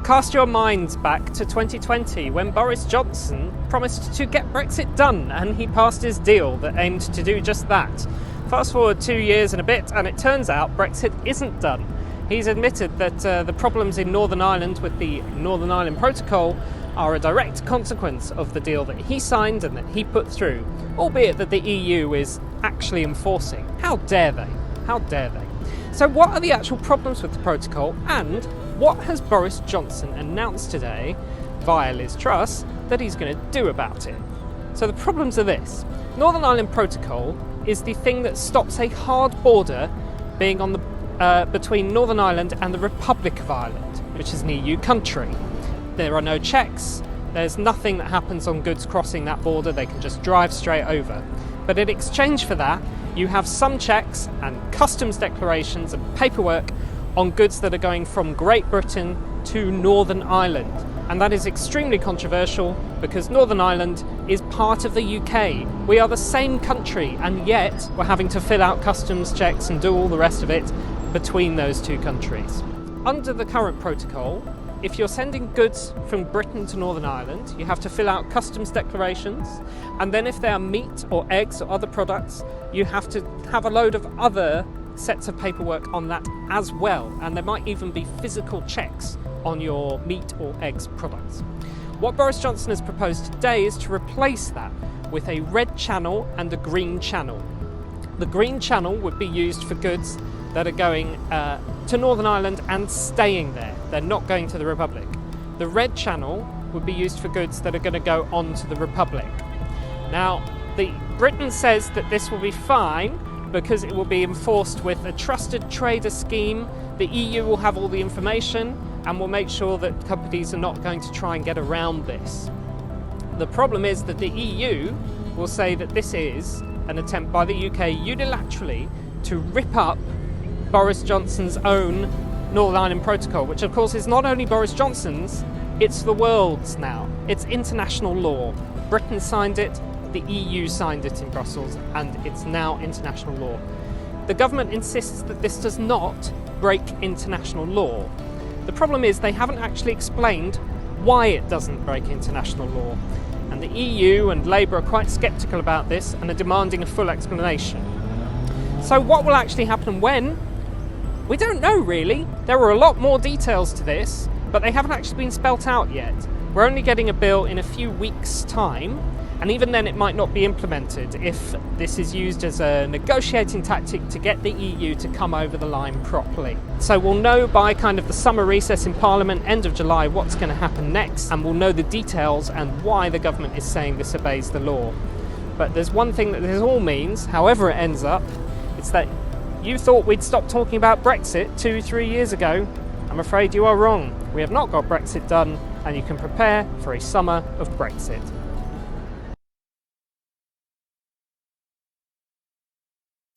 Cast your minds back to 2020 when Boris Johnson promised to get Brexit done, and he passed his deal that aimed to do just that. Fast forward 2 years and a bit, and it turns out Brexit isn't done. He's admitted that the problems in Northern Ireland with the Northern Ireland Protocol are a direct consequence of the deal that he signed and that he put through, albeit that the EU is actually enforcing. How dare they? How dare they? So what are the actual problems with the protocol, and what has Boris Johnson announced today via Liz Truss that he's going to do about it? So the problems are this. Northern Ireland Protocol is the thing that stops a hard border being on the between Northern Ireland and the Republic of Ireland, which is an EU country. There are no checks, there's nothing that happens on goods crossing that border, they can just drive straight over. But in exchange for that, you have some checks and customs declarations and paperwork on goods that are going from Great Britain to Northern Ireland. And that is extremely controversial because Northern Ireland is part of the UK. We are the same country, and yet we're having to fill out customs checks and do all the rest of it between those two countries. Under the current protocol, if you're sending goods from Britain to Northern Ireland, you have to fill out customs declarations, and then if they are meat or eggs or other products, you have to have a load of other sets of paperwork on that as well, and there might even be physical checks on your meat or eggs products. What Boris Johnson has proposed today is to replace that with a red channel and a green channel. The green channel would be used for goods that are going to Northern Ireland and staying there. They're not going to the Republic. The red channel would be used for goods that are going to go on to the Republic. Now, Britain says that this will be fine because it will be enforced with a trusted trader scheme. The EU will have all the information and will make sure that companies are not going to try and get around this. The problem is that the EU will say that this is an attempt by the UK unilaterally to rip up Boris Johnson's own Northern Ireland Protocol, which of course is not only Boris Johnson's, it's the world's now. It's international law. Britain signed it, the EU signed it in Brussels, and it's now international law. The government insists that this does not break international law. The problem is they haven't actually explained why it doesn't break international law. And the EU and Labour are quite sceptical about this and are demanding a full explanation. So what will actually happen when? We don't know really. There are a lot more details to this, but they haven't actually been spelt out yet. We're only getting a bill in a few weeks' time, and even then it might not be implemented if this is used as a negotiating tactic to get the EU to come over the line properly. So we'll know by kind of the summer recess in Parliament, end of July, what's going to happen next, and we'll know the details and why the government is saying this obeys the law. But there's one thing that this all means, however it ends up, it's that you thought we'd stop talking about Brexit 2-3 years ago. I'm afraid you are wrong. We have not got Brexit done, and you can prepare for a summer of Brexit.